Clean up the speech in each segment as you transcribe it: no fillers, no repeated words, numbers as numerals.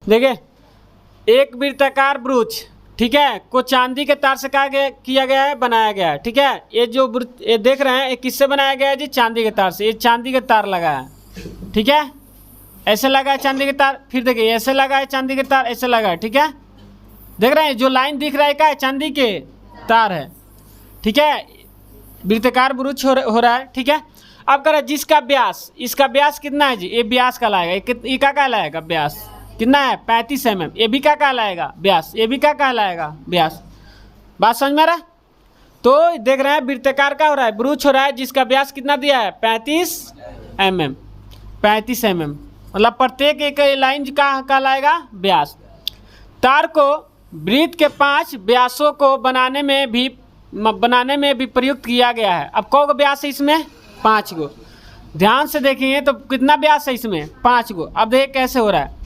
देखिए एक वृत्ताकार ब्रूच, ठीक है, को चांदी के तार से किया गया है, बनाया गया है, ठीक है। ये जो ये देख रहे हैं ये किससे बनाया गया है जी? चांदी के तार से। ये चांदी के तार लगा है, ठीक है, ऐसे लगा है चांदी के तार। फिर देखिए ऐसे लगा है चांदी के तार, ऐसे लगा है, ठीक है। देख रहे हैं जो लाइन दिख रहा है क्या है? चांदी के तार है, ठीक है। वृत्ताकार ब्रूच हो रहा है, ठीक है। अब कह रहा है जिसका व्यास, इसका व्यास कितना है जी? ये व्यास कहलाएगा। ये क्या कहलाएगा? व्यास कितना है? 35 mm। ये भी क्या कहलाएगा? व्यास। ये भी क्या कहलाएगा? व्यास। बात समझ में आ रहा है? तो देख रहे हैं वृत्ताकार का हो रहा है, ब्रूच हो रहा है, जिसका व्यास कितना दिया है? 35 mm। 35 mm मतलब प्रत्येक एक लाइन का कहलाएगा व्यास। तार को वृत्त के 5 व्यासों को बनाने में भी प्रयुक्त किया गया है। अब कौ व्यास है इसमें? 5 गो। ध्यान से देखेंगे तो कितना व्यास है इसमें? 5 गो। अब देखिए कैसे हो रहा है।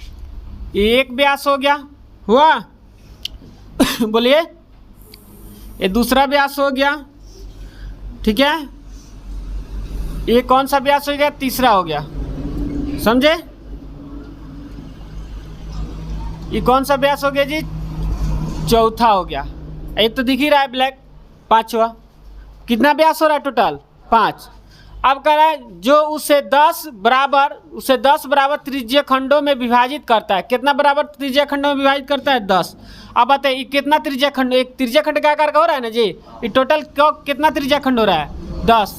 एक व्यास हो गया, हुआ बोलिए। ये दूसरा व्यास हो गया, ठीक है। ये कौन सा व्यास हो गया? तीसरा हो गया, समझे? ये कौन सा व्यास हो गया जी? चौथा हो गया। ये तो दिख ही रहा है ब्लैक, 5वां। कितना व्यास हो रहा है टोटल? 5। अब कह रहा है जो उसे 10 बराबर त्रिज्यीय खंडों में विभाजित करता है। कितना बराबर त्रिज्यीय खंडों में विभाजित करता है? 10। अब बताइए कितना त्रिज्यीय खंड? एक त्रिज्यीय खंड का आकार का हो रहा है ना जी? ये टोटल कितना त्रिज्यीय खंड हो रहा है? 10।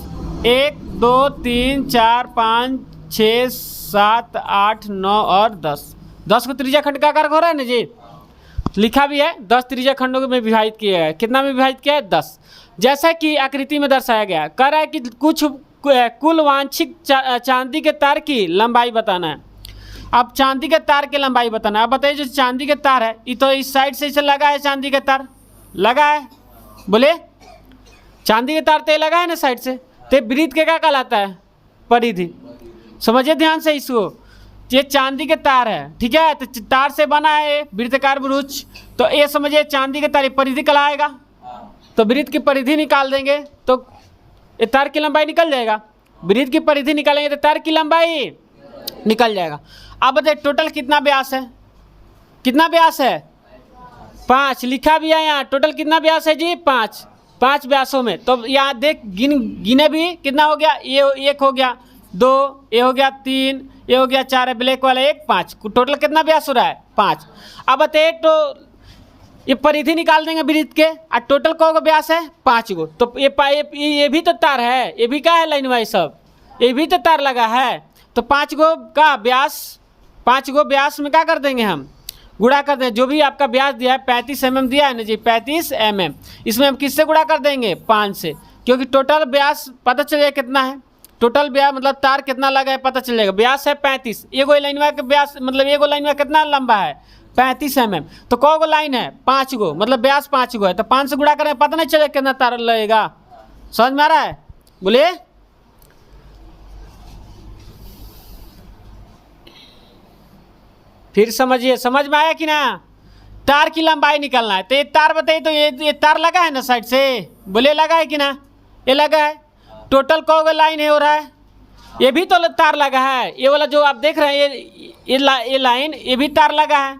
1 2 3 4 5 6 7 8 9 और 10। 10 को त्रिज्यीय खंड का आकार हो रहा है ना जी? लिखा भी है 10 त्रिज्यीय खंडों में विभाजित किया है। कितना में विभाजित किया है? 10। जैसा कि आकृति में दर्शाया गया। कह रहा है कि कुल वांछित चांदी के तार की लंबाई बताना है। अब चांदी के तार की लंबाई बताना है। अब बताइए जो चांदी के तार है ये तो इस साइड से इसे लगा है, चांदी के तार लगा है, बोले चांदी के तार तो लगा है ना साइड से। तो वृत्त के क्या कहलाता है? परिधि। समझिए ध्यान से इसको। ये चांदी के तार है, ठीक है, तो तार से बना है वृत्ताकार ब्रूच। तो ये समझिए चांदी के तार परिधि कहलाएगा। तो वृत्त की परिधि निकाल देंगे तो ये तार की लंबाई निकल जाएगा। वृत्त की परिधि निकालेंगे तो तार की लंबाई निकल जाएगा। अब बताइए टोटल कितना व्यास है? कितना व्यास है? 5। लिखा भी है यहाँ टोटल कितना व्यास है जी? 5। 5 व्यासों में। तो यहाँ देख गिने भी कितना हो गया? ये 1 हो गया, 2 ये हो गया, 3 ये हो गया, 4 है ब्लैक वाला 1, 5। टोटल कितना व्यास हो रहा है? 5। अब बताइए तो ये परिधि निकाल देंगे वृत्त के और टोटल कौ व्यास है? 5 गो। तो ये भी तो तार है, ये भी क्या है? लाइन वाइज सब ये भी तो तार लगा है। तो 5 गो का व्यास, 5 गो व्यास में क्या कर देंगे हम? गुणा कर देंगे। जो भी आपका व्यास दिया है 35 mm दिया है ना जी, 35 mm। इसमें हम किससे गुणा कर देंगे? 5 से, क्योंकि टोटल व्यास पता चलेगा कितना है। टोटल व्यास मतलब तार कितना लगा है पता चलेगा। व्यास है 35। एगो लाइन का व्यास मतलब एगो लाइन में कितना लंबा है? 35 mm। तो कौ गो लाइन है? 5 गो, मतलब व्यास 5 गो है। तो 5 से गुणा करें पता नहीं चलेगा कितना तार लगेगा। समझ में आ रहा है? बोलिए। फिर समझिए, समझ में आया कि ना? तार की लंबाई निकालना है। तो ये तार बताइए तो ये तार लगा है ना साइड से, बोले लगा है कि ना? ये लगा है। टोटल कौ गो लाइन है हो रहा है? ये भी तो तार लगा है। ये वाला जो आप देख रहे हैं ये लाइन, ये भी तार लगा है।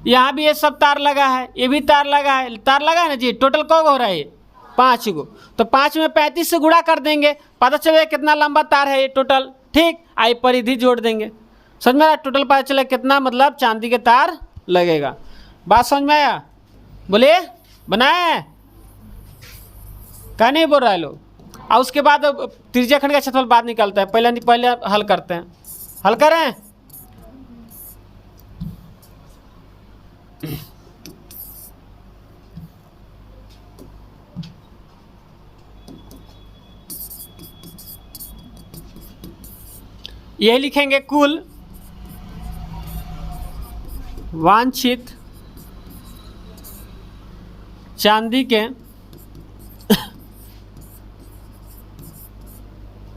यहाँ भी ये सब तार लगा है, ये भी तार लगा है। तार लगा है ना जी? टोटल कौ गो हो रहा है? 5 गो। तो 5 में 35 से गुणा कर देंगे, पता चलेगा कितना लंबा तार है ये टोटल। ठीक, आई परिधि जोड़ देंगे। समझ में आया? टोटल पता चला कितना मतलब चांदी के तार लगेगा। बात समझ में आया? बोलिए। बनाए क्या नहीं बोल रहा है लोग? और उसके बाद त्रिज्यीय खंड का क्षेत्रफल बाद निकलता है। पहले हल करते हैं। हल करें। यही लिखेंगे कुल वांछित चांदी के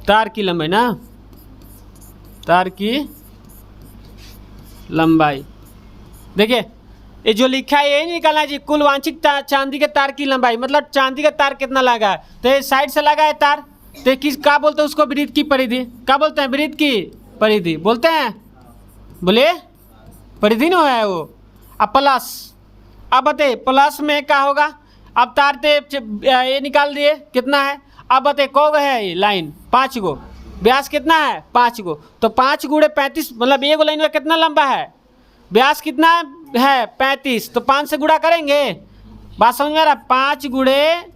तार की लंबाई ना, तार की लंबाई। देखिए ये जो लिखा है यही निकालना है जी। कुल वांछित चांदी के तार की लंबाई मतलब चांदी का तार कितना लगा है। तो ये साइड से लगा है तार, तो किस क्या बोलते हैं उसको? वृत्त की परिधि। क्या बोलते हैं? वृत्त की परिधि बोलते हैं। बोले परिधि नहीं है वो। अब प्लस, अब बताइए प्लस में क्या होगा, अब तारते ये निकाल दिए कितना है। अब बताइए कौ गो है ये लाइन, 5 गो, व्यास कितना है 5 गो, तो 5 गुणे 35 मतलब एक लाइन में कितना लंबा है, व्यास कितना है 35, तो 5 से गुणा करेंगे। बात समझ में आ रहा, 5 गुणे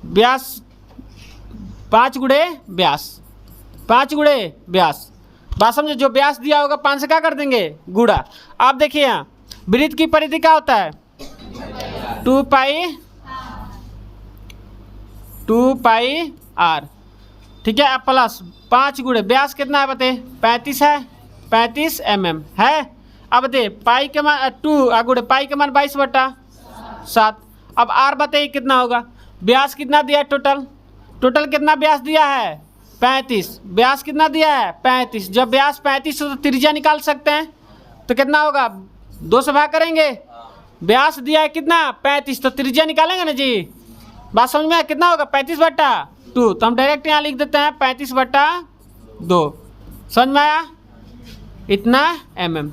व्यास, 5 गुणे व्यास, 5 गुणे व्यास। बात समझो, जो व्यास दिया होगा 5 से क्या कर देंगे गुणा। आप देखिए यहाँ वृत्त की परिधि क्या होता है 2 पाई r, ठीक है। अब प्लस 5 गुणे व्यास कितना है बताइए 35 है, 35 mm है। अब बताइए पाई के मान 2 गुणे पाई के मान 22/7। अब r बताइए कितना होगा, व्यास कितना दिया है टोटल कितना व्यास दिया है 35, व्यास कितना दिया है 35। जब व्यास 35 हो तो त्रिज्या निकाल सकते हैं, तो कितना होगा 2 से भाग करेंगे, व्यास दिया है कितना 35, तो त्रिज्या निकालेंगे ना जी। बात समझ में आया, कितना होगा 35/2, तो हम डायरेक्ट यहाँ लिख देते हैं 35/2। समझ में आया, इतना mm।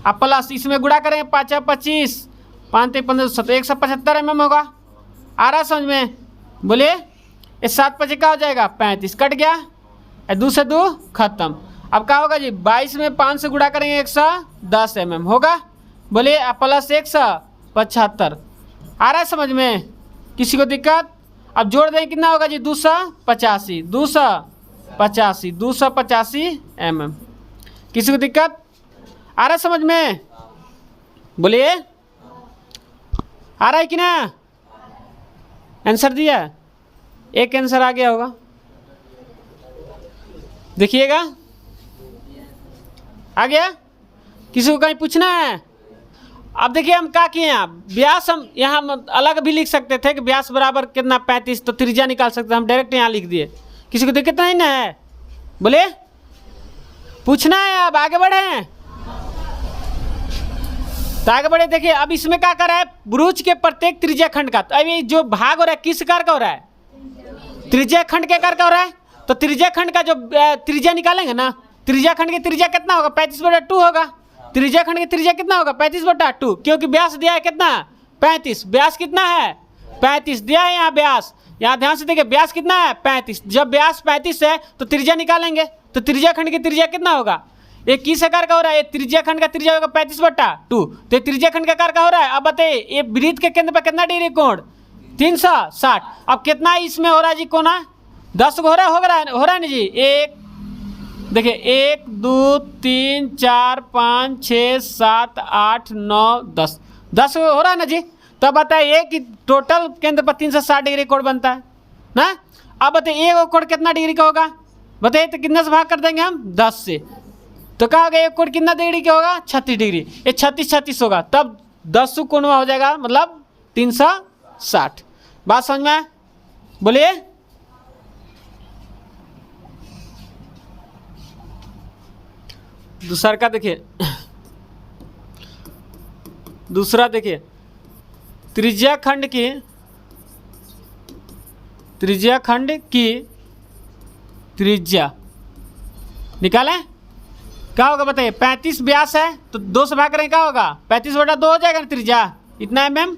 अब प्लस इसमें गुणा करेंगे 5 × 25, 5 × 15 175 mm होगा। आ रहा समझ में, बोलिए। इस 7 5 क्या हो जाएगा 35, कट गया, 2 से 2 खत्म। अब क्या होगा जी 22 में 5 से गुणा करेंगे 110 mm होगा, बोलिए। अब प्लस 175। आ रहा है समझ में, किसी को दिक्कत। अब जोड़ दें कितना होगा जी 285 mm। किसी को दिक्कत आ रहा है समझ में, बोलिए। आ रहा है कि ना, आंसर दिया, एक आंसर आ गया होगा, देखिएगा आ गया। किसी को कहीं पूछना है। अब देखिए हम क्या किए हैं, व्यास हम यहाँ अलग भी लिख सकते थे कि व्यास बराबर कितना 35, तो त्रिज्या निकाल सकते, हम डायरेक्ट यहाँ लिख दिए। किसी को दिक्कत नहीं ना है, बोले। पूछना है, अब आगे बढ़े, तो आगे बढ़े। देखिए अब इसमें क्या कर रहा है, ब्रुज के प्रत्येक त्रिज्या खंड का, तो अभी जो भाग हो रहा है किस कार का हो रहा है, त्रिज्या खंड के कार का हो रहा है। तो त्रिज्या खंड का जो त्रिज्या निकालेंगे ना, त्रिज्या खंड की त्रिज्या कितना होगा 35/2 होगा। त्रिज्या खंड की त्रिज्या कितना होगा 35/2, क्योंकि व्यास दिया है कितना 35, व्यास कितना है 35 दिया है यहाँ व्यास। यहाँ ध्यान से देखिए व्यास कितना है 35, जब व्यास 35 है तो त्रिज्या निकालेंगे, तो त्रिज्या खंड की त्रिज्या कितना होगा, ये किस आकार का हो रहा है, ये त्रिज्या खंड का त्रिज्या होगा 35/2, तो त्रिज्या खंड का आकार का हो रहा है। अब बताइए ये वृत्त के केंद्र पर कितना डिग्री कोण 360। अब कितना इसमें हो रहा है जी कोना, 10 को हो रहा है ना जी। एक देखिए 1 2 3 4 5 6 7 8 9 10 हो रहा है ना जी। तो बताइए कि टोटल केंद्र पर 360 डिग्री कोण बनता है ना। अब बताइए एक कोण कितना डिग्री का होगा, बताइए तो कितना से भाग कर देंगे हम 10 से, तो क्या होगा एक कोण कितना डिग्री का होगा 36 डिग्री, ये 36 होगा, तब 10 कोणवा हो जाएगा, मतलब 360। बात समझ में, बोलिए। दूसरा का देखिए, दूसरा देखिए त्रिज्या खंड की त्रिज्या निकालें, क्या होगा बताइए 35 व्यास है, तो 2 से भाग करें क्या होगा 35/2 हो जाएगा ना त्रिज्या, इतना mm।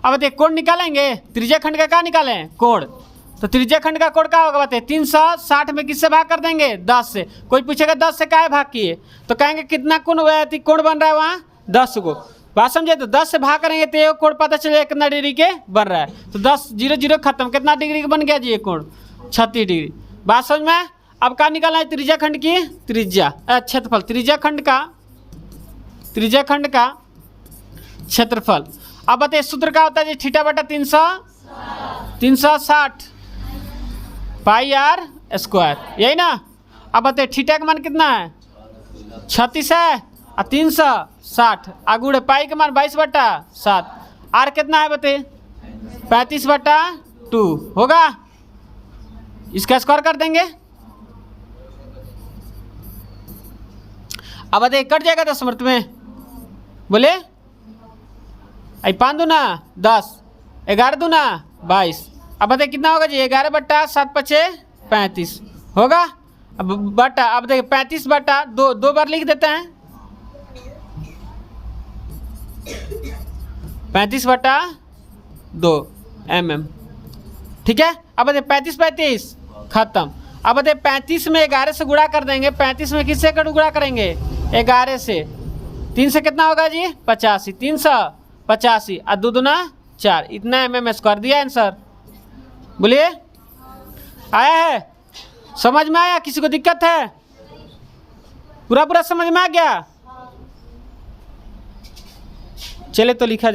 अब बताइए कोण निकालेंगे, त्रिज्या खंड का क्या निकालें कोण, तो त्रिज्या खंड का कोण क्या होगा बताइए 360 में किससे भाग कर देंगे 10 से। कोई पूछेगा 10 से क्या भाग किए, तो कहेंगे कितना कोण बन रहा है वहाँ 10 को। बात समझे, तो 10 से भाग करेंगे तो ये कोण पता चलेगा कितना डिग्री के बन रहा है, तो 10 0 0 खत्म, कितना डिग्री का बन गया जी ये कोण 36 डिग्री। बात समझ में। अब क्या निकालना है त्रिज्या खंड की त्रिज्या क्षेत्रफल, त्रिज्या खंड का क्षेत्रफल। अब बताइए सूत्र क्या होता है जी θ/360 पाई r स्क्वायर, यही ना। अब बताइए थीटा का मान कितना है 36 है और 360, आगुड़े पाई का मान 22/7, r कितना है बताइए 35/2 होगा, इसका स्क्वायर कर देंगे। अब बताइए कट जाएगा 10 मृत में, बोले। 5 दूना 10, 11 दूना 22। अब बताइए कितना होगा जी 11/7 × 35 होगा। अब बटा, अब देखिए 35/2 दो बार लिख देते हैं, 35/2 mm। ठीक है। अब बताइए 35 खत्म। अब बताइए 35 में 11 से गुणा कर देंगे। 35 में किससे गुणा करेंगे? 11 से। 3 से कितना होगा जी? 85। 385 और 2 दूना 4, इतना mm स्क्वायर दिया आंसर। बोलिए आया है? समझ में आया? किसी को दिक्कत है? पूरा समझ में आ गया? चले तो लिखा